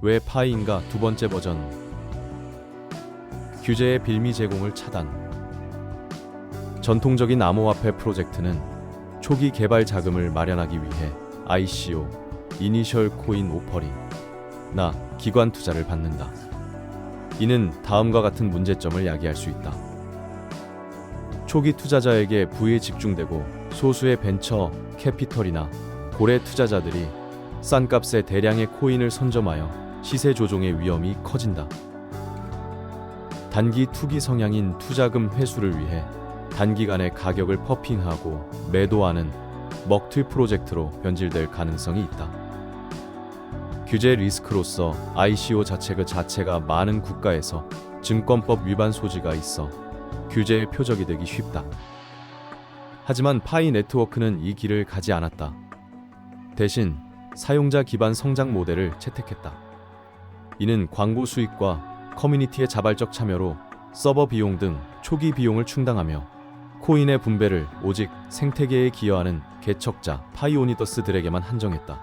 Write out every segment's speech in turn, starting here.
왜 파이인가? 두 번째 버전. 규제의 빌미 제공을 차단. 전통적인 암호화폐 프로젝트는 초기 개발 자금을 마련하기 위해 ICO, 이니셜 코인 오퍼링,나 기관 투자를 받는다. 이는 다음과 같은 문제점을 야기할 수 있다. 초기 투자자에게 부에 집중되고 소수의 벤처 캐피털이나 고래 투자자들이 싼 값에 대량의 코인을 선점하여 시세 조종의 위험이 커진다. 단기 투기 성향인 투자금 회수를 위해 단기간에 가격을 퍼핑하고 매도하는 먹튀 프로젝트로 변질될 가능성이 있다. 규제 리스크로서 ICO 자체가 많은 국가에서 증권법 위반 소지가 있어 규제의 표적이 되기 쉽다. 하지만 파이 네트워크는 이 길을 가지 않았다. 대신 사용자 기반 성장 모델을 채택했다. 이는 광고 수익과 커뮤니티의 자발적 참여로 서버 비용 등 초기 비용을 충당하며 코인의 분배를 오직 생태계에 기여하는 개척자 파이오니더스들에게만 한정했다.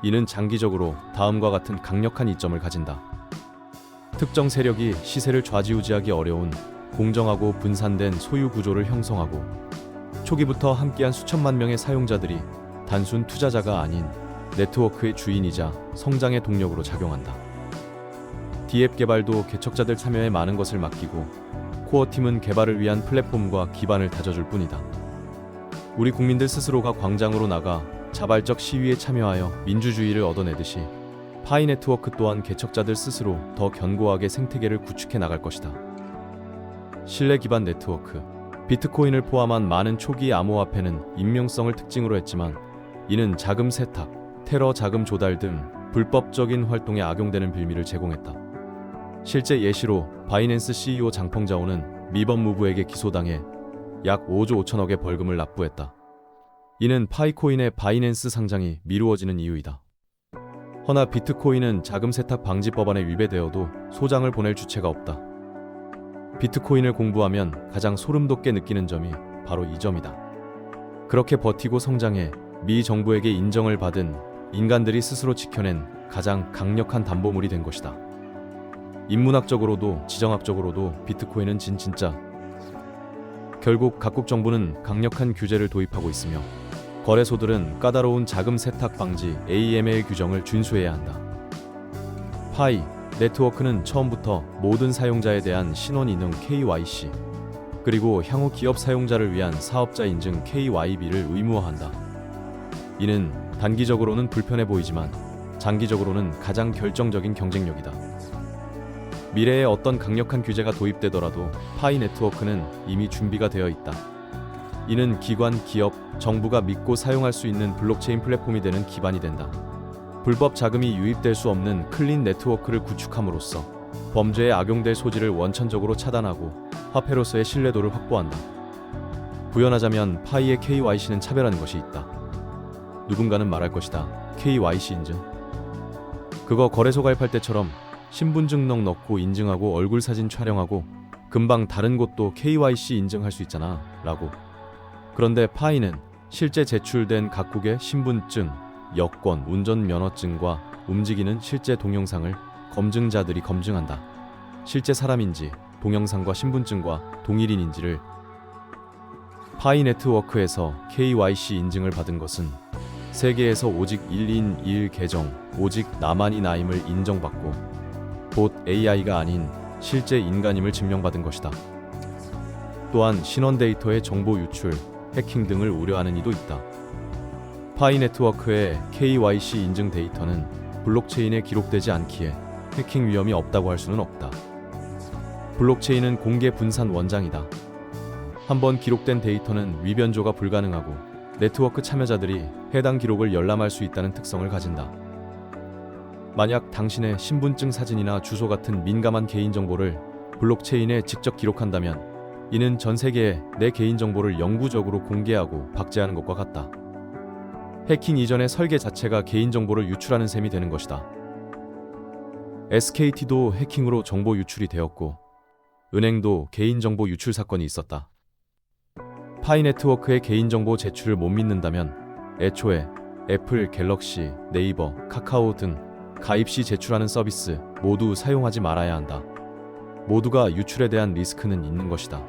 이는 장기적으로 다음과 같은 강력한 이점을 가진다. 특정 세력이 시세를 좌지우지하기 어려운 공정하고 분산된 소유 구조를 형성하고 초기부터 함께한 수천만 명의 사용자들이 단순 투자자가 아닌 네트워크의 주인이자 성장의 동력으로 작용한다. D앱 개발도 개척자들 참여에 많은 것을 맡기고 코어팀은 개발을 위한 플랫폼과 기반을 다져줄 뿐이다. 우리 국민들 스스로가 광장으로 나가 자발적 시위에 참여하여 민주주의를 얻어내듯이 파이 네트워크 또한 개척자들 스스로 더 견고하게 생태계를 구축해 나갈 것이다. 신뢰 기반 네트워크. 비트코인을 포함한 많은 초기 암호화폐는 익명성을 특징으로 했지만 이는 자금 세탁, 테러 자금 조달 등 불법적인 활동에 악용되는 빌미를 제공했다. 실제 예시로 바이낸스 CEO 장펑자오는 미번무브에게 기소당해 약 5조 5천억의 벌금을 납부했다. 이는 파이코인의 바이낸스 상장이 미루어지는 이유이다. 허나 비트코인은 자금 세탁 방지 법안에 위배되어도 소장을 보낼 주체가 없다. 비트코인을 공부하면 가장 소름 돋게 느끼는 점이 바로 이 점이다. 그렇게 버티고 성장해 미 정부에게 인정을 받은 인간들이 스스로 지켜낸 가장 강력한 담보물이 된 것이다. 인문학적으로도 지정학적으로도 비트코인은 진짜. 결국 각국 정부는 강력한 규제를 도입하고 있으며 거래소들은 까다로운 자금 세탁 방지 AML 규정을 준수해야 한다. 파이 네트워크는 처음부터 모든 사용자에 대한 신원 인증 KYC 그리고 향후 기업 사용자를 위한 사업자 인증 KYB를 의무화한다. 이는 단기적으로는 불편해 보이지만 장기적으로는 가장 결정적인 경쟁력이다. 미래에 어떤 강력한 규제가 도입되더라도 파이 네트워크는 이미 준비가 되어 있다. 이는 기관, 기업, 정부가 믿고 사용할 수 있는 블록체인 플랫폼이 되는 기반이 된다. 불법 자금이 유입될 수 없는 클린 네트워크를 구축함으로써 범죄에 악용될 소지를 원천적으로 차단하고 화폐로서의 신뢰도를 확보한다. 부연하자면 파이의 KYC는 차별하는 것이 있다. 누군가는 말할 것이다. KYC 인증? 그거 거래소 가입할 때처럼 신분증 넣고 인증하고 얼굴 사진 촬영하고 금방 다른 곳도 KYC 인증할 수 있잖아 라고. 그런데 파이는 실제 제출된 각국의 신분증, 여권, 운전면허증과 움직이는 실제 동영상을 검증자들이 검증한다. 실제 사람인지 동영상과 신분증과 동일인인지를. 파이 네트워크에서 KYC 인증을 받은 것은 세계에서 오직 1인 1 계정, 오직 나만이 나임을 인정받고 봇 AI가 아닌 실제 인간임을 증명받은 것이다. 또한 신원 데이터의 정보 유출, 해킹 등을 우려하는 이도 있다. 파이 네트워크의 KYC 인증 데이터는 블록체인에 기록되지 않기에 해킹 위험이 없다고 할 수는 없다. 블록체인은 공개 분산 원장이다. 한번 기록된 데이터는 위변조가 불가능하고 네트워크 참여자들이 해당 기록을 열람할 수 있다는 특성을 가진다. 만약 당신의 신분증 사진이나 주소 같은 민감한 개인정보를 블록체인에 직접 기록한다면 이는 전 세계에 내 개인정보를 영구적으로 공개하고 박제하는 것과 같다. 해킹 이전의 설계 자체가 개인정보를 유출하는 셈이 되는 것이다. SKT도 해킹으로 정보 유출이 되었고 은행도 개인정보 유출 사건이 있었다. 파이 네트워크의 개인정보 제출을 못 믿는다면 애초에 애플, 갤럭시, 네이버, 카카오 등 가입 시 제출하는 서비스 모두 사용하지 말아야 한다. 모두가 유출에 대한 리스크는 있는 것이다.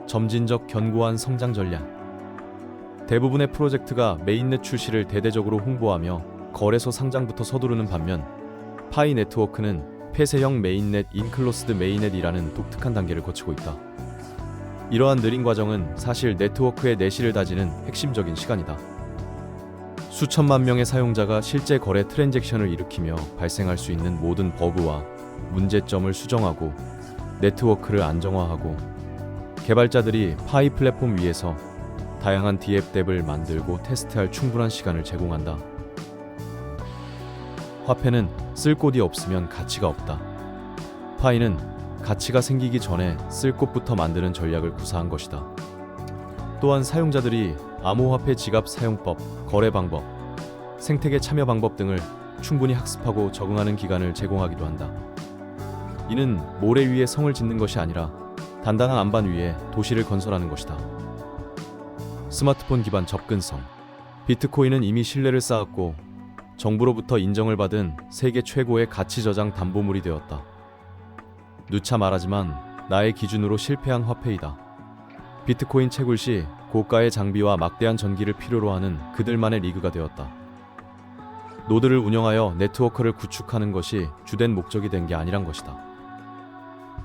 점진적 견고한 성장 전략. 대부분의 프로젝트가 메인넷 출시를 대대적으로 홍보하며 거래소 상장부터 서두르는 반면 파이 네트워크는 폐쇄형 메인넷 인클로스드 메인넷이라는 독특한 단계를 거치고 있다. 이러한 느린 과정은 사실 네트워크의 내실을 다지는 핵심적인 시간이다. 수천만 명의 사용자가 실제 거래 트랜잭션을 일으키며 발생할 수 있는 모든 버그와 문제점을 수정하고 네트워크를 안정화하고 개발자들이 파이 플랫폼 위에서 다양한 DApp 앱을 만들고 테스트할 충분한 시간을 제공한다. 화폐는 쓸 곳이 없으면 가치가 없다. 파이는 가치가 생기기 전에 쓸 곳부터 만드는 전략을 구사한 것이다. 또한 사용자들이 암호화폐 지갑 사용법, 거래 방법, 생태계 참여 방법 등을 충분히 학습하고 적응하는 기간을 제공하기도 한다. 이는 모래 위에 성을 짓는 것이 아니라 단단한 안반 위에 도시를 건설하는 것이다. 스마트폰 기반 접근성. 비트코인은 이미 신뢰를 쌓았고 정부로부터 인정을 받은 세계 최고의 가치 저장 담보물이 되었다. 누차 말하지만 나의 기준으로 실패한 화폐이다. 비트코인 채굴 시 고가의 장비와 막대한 전기를 필요로 하는 그들만의 리그가 되었다. 노드를 운영하여 네트워크를 구축하는 것이 주된 목적이 된 게 아니란 것이다.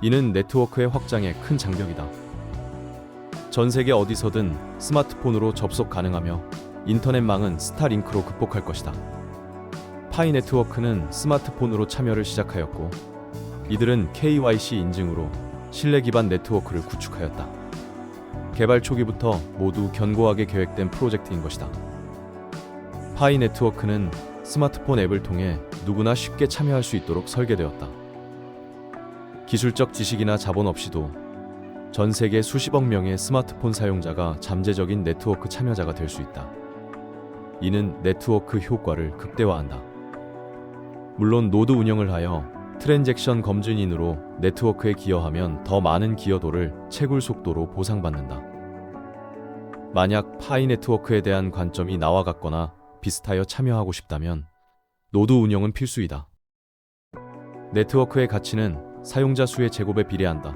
이는 네트워크의 확장에 큰 장벽이다. 전 세계 어디서든 스마트폰으로 접속 가능하며 인터넷망은 스타링크로 극복할 것이다. 파이 네트워크는 스마트폰으로 참여를 시작하였고 이들은 KYC 인증으로 신뢰 기반 네트워크를 구축하였다. 개발 초기부터 모두 견고하게 계획된 프로젝트인 것이다. 파이 네트워크는 스마트폰 앱을 통해 누구나 쉽게 참여할 수 있도록 설계되었다. 기술적 지식이나 자본 없이도 전 세계 수십억 명의 스마트폰 사용자가 잠재적인 네트워크 참여자가 될 수 있다. 이는 네트워크 효과를 극대화한다. 물론 노드 운영을 하여 트랜잭션 검증인으로 네트워크에 기여하면 더 많은 기여도를 채굴 속도로 보상받는다. 만약 파이 네트워크에 대한 관점이 나와 같거나 비슷하여 참여하고 싶다면 노드 운영은 필수이다. 네트워크의 가치는 사용자 수의 제곱에 비례한다.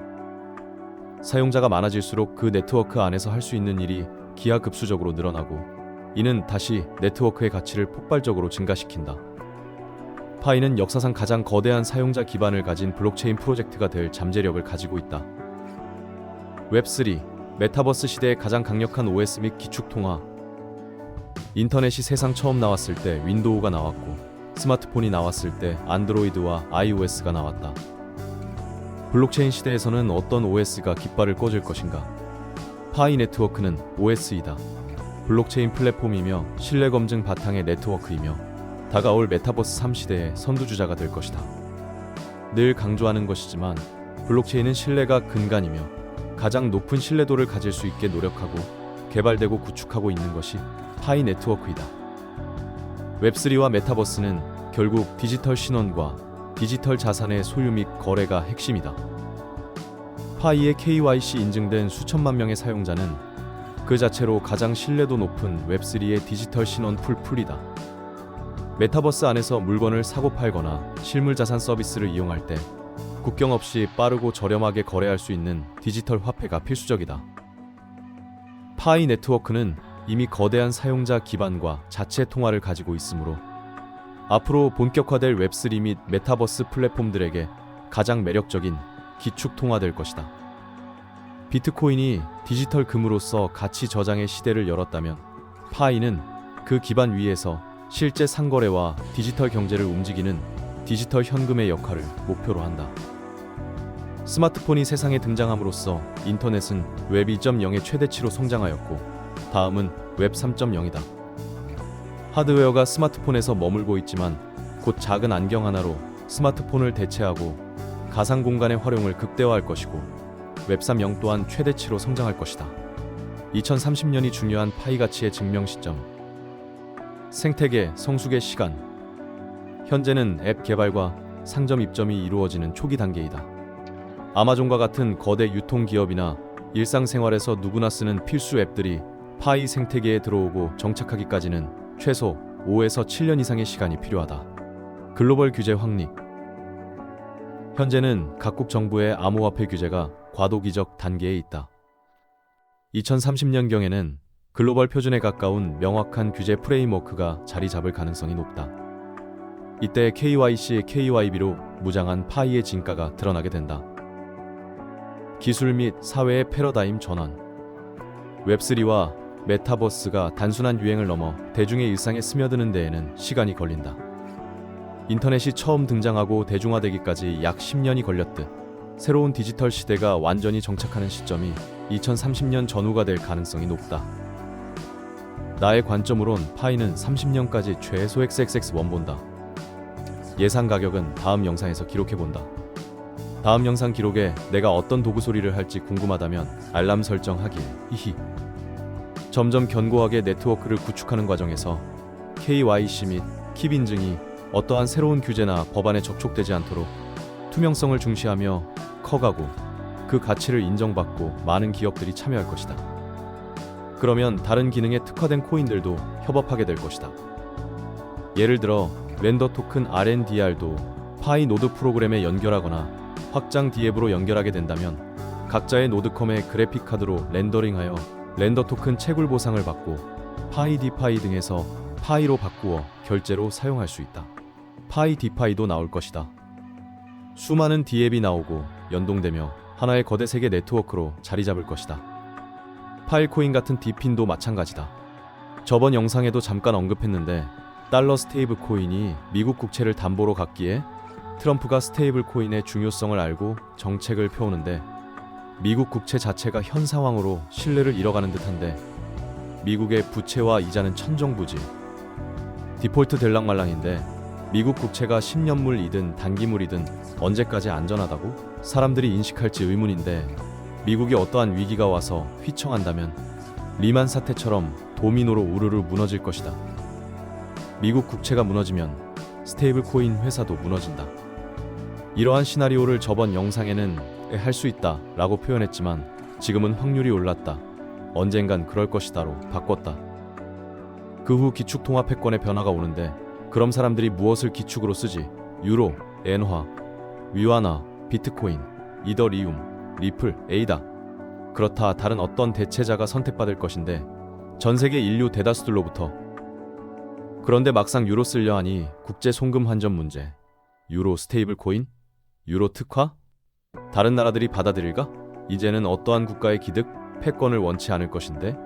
사용자가 많아질수록 그 네트워크 안에서 할 수 있는 일이 기하급수적으로 늘어나고 이는 다시 네트워크의 가치를 폭발적으로 증가시킨다. 파이는 역사상 가장 거대한 사용자 기반을 가진 블록체인 프로젝트가 될 잠재력을 가지고 있다. 웹3, 메타버스 시대의 가장 강력한 OS 및 기축통화. 인터넷이 세상 처음 나왔을 때 윈도우가 나왔고 스마트폰이 나왔을 때 안드로이드와 iOS가 나왔다. 블록체인 시대에서는 어떤 OS가 깃발을 꽂을 것인가? 파이 네트워크는 OS이다. 블록체인 플랫폼이며 신뢰 검증 바탕의 네트워크이며 다가올 메타버스 3시대의 선두주자가 될 것이다. 늘 강조하는 것이지만 블록체인은 신뢰가 근간이며 가장 높은 신뢰도를 가질 수 있게 노력하고 개발되고 구축하고 있는 것이 파이 네트워크이다. 웹3와 메타버스는 결국 디지털 신원과 디지털 자산의 소유 및 거래가 핵심이다. 파이의 KYC 인증된 수천만 명의 사용자는 그 자체로 가장 신뢰도 높은 웹3의 디지털 신원 풀이다. 메타버스 안에서 물건을 사고 팔거나 실물 자산 서비스를 이용할 때 국경 없이 빠르고 저렴하게 거래할 수 있는 디지털 화폐가 필수적이다. 파이 네트워크는 이미 거대한 사용자 기반과 자체 통화를 가지고 있으므로 앞으로 본격화될 웹3 및 메타버스 플랫폼들에게 가장 매력적인 기축 통화될 것이다. 비트코인이 디지털 금으로서 가치 저장의 시대를 열었다면 파이는 그 기반 위에서 실제 상거래와 디지털 경제를 움직이는 디지털 현금의 역할을 목표로 한다. 스마트폰이 세상에 등장함으로써 인터넷은 웹 2.0의 최대치로 성장하였고 다음은 웹 3.0이다. 하드웨어가 스마트폰에서 머물고 있지만 곧 작은 안경 하나로 스마트폰을 대체하고 가상 공간의 활용을 극대화할 것이고 웹 3.0 또한 최대치로 성장할 것이다. 2030년이 중요한 파이 가치의 증명 시점. 생태계 성숙의 시간. 현재는 앱 개발과 상점 입점이 이루어지는 초기 단계이다. 아마존과 같은 거대 유통기업이나 일상생활에서 누구나 쓰는 필수 앱들이 파이 생태계에 들어오고 정착하기까지는 최소 5에서 7년 이상의 시간이 필요하다. 글로벌 규제 확립. 현재는 각국 정부의 암호화폐 규제가 과도기적 단계에 있다. 2030년경에는 글로벌 표준에 가까운 명확한 규제 프레임워크가 자리 잡을 가능성이 높다. 이때 KYC, KYB로 무장한 파이의 진가가 드러나게 된다. 기술 및 사회의 패러다임 전환. 웹3와 메타버스가 단순한 유행을 넘어 대중의 일상에 스며드는 데에는 시간이 걸린다. 인터넷이 처음 등장하고 대중화되기까지 약 10년이 걸렸듯 새로운 디지털 시대가 완전히 정착하는 시점이 2030년 전후가 될 가능성이 높다. 나의 관점으론 파이는 30년까지 최소 XXX1 본다. 예상 가격은 다음 영상에서 기록해본다. 다음 영상 기록에 내가 어떤 도구 소리를 할지 궁금하다면 알람 설정하길. 히히. 점점 견고하게 네트워크를 구축하는 과정에서 KYC 및 킵 인증이 어떠한 새로운 규제나 법안에 접촉되지 않도록 투명성을 중시하며 커가고 그 가치를 인정받고 많은 기업들이 참여할 것이다. 그러면 다른 기능에 특화된 코인들도 협업하게 될 것이다. 예를 들어 렌더 토큰 RNDR도 파이 노드 프로그램에 연결하거나 확장 D앱으로 연결하게 된다면 각자의 노드컴의 그래픽 카드로 렌더링하여 렌더 토큰 채굴 보상을 받고 파이 디파이 등에서 파이로 바꾸어 결제로 사용할 수 있다. 파이 디파이도 나올 것이다. 수많은 D앱이 나오고 연동되며 하나의 거대 세계 네트워크로 자리 잡을 것이다. 파일코인 같은 디핀도 마찬가지다. 저번 영상에도 잠깐 언급했는데 달러 스테이블 코인이 미국 국채를 담보로 갖기에 트럼프가 스테이블 코인의 중요성을 알고 정책을 펴오는데 미국 국채 자체가 현 상황으로 신뢰를 잃어가는 듯한데 미국의 부채와 이자는 천정부지. 디폴트 될랑말랑인데 미국 국채가 10년물이든 단기물이든 언제까지 안전하다고 사람들이 인식할지 의문인데 미국이 어떠한 위기가 와서 휘청한다면 리만 사태처럼 도미노로 우르르 무너질 것이다. 미국 국채가 무너지면 스테이블 코인 회사도 무너진다. 이러한 시나리오를 저번 영상에는 할 수 있다 라고 표현했지만 지금은 확률이 올랐다. 언젠간 그럴 것이다로 바꿨다. 그 후 기축통화패권의 변화가 오는데 그럼 사람들이 무엇을 기축으로 쓰지? 유로, 엔화, 위화나, 비트코인, 이더리움, 리플, 에이다. 그렇다 다른 어떤 대체자가 선택받을 것인데 전 세계 인류 대다수들로부터. 그런데 막상 유로 쓰려 하니 국제 송금 환전 문제. 유로 스테이블 코인? 유로 특화? 다른 나라들이 받아들일까? 이제는 어떠한 국가의 기득, 패권을 원치 않을 것인데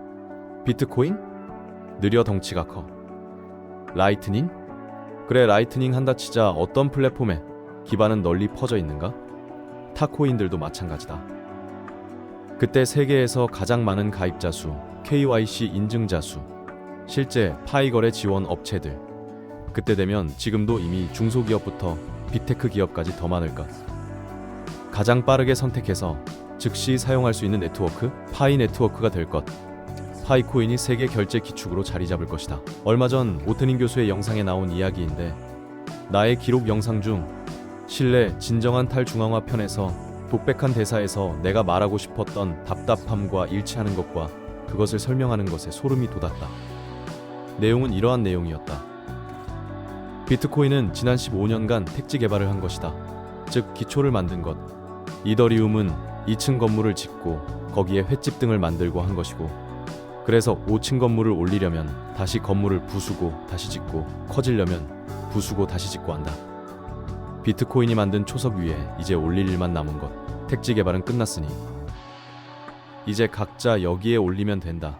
비트코인? 느려 덩치가 커. 라이트닝? 그래 라이트닝 한다 치자 어떤 플랫폼에 기반은 널리 퍼져 있는가? 타 코인들도 마찬가지다. 그때 세계에서 가장 많은 가입자 수, KYC 인증자 수, 실제 파이 거래 지원 업체들. 그때 되면 지금도 이미 중소기업부터 빅테크 기업까지 더 많을까? 가장 빠르게 선택해서 즉시 사용할 수 있는 네트워크, 파이 네트워크가 될 것. 파이 코인이 세계 결제 기축으로 자리 잡을 것이다. 얼마 전 오트닝 교수의 영상에 나온 이야기인데 나의 기록 영상 중 신뢰 진정한 탈중앙화 편에서 독백한 대사에서 내가 말하고 싶었던 답답함과 일치하는 것과 그것을 설명하는 것에 소름이 돋았다. 내용은 이러한 내용이었다. 비트코인은 지난 15년간 택지 개발을 한 것이다. 즉 기초를 만든 것. 이더리움은 2층 건물을 짓고 거기에 횟집 등을 만들고 한 것이고 그래서 5층 건물을 올리려면 다시 건물을 부수고 다시 짓고 커지려면 부수고 다시 짓고 한다. 비트코인이 만든 초석 위에 이제 올릴 일만 남은 것. 택지 개발은 끝났으니 이제 각자 여기에 올리면 된다.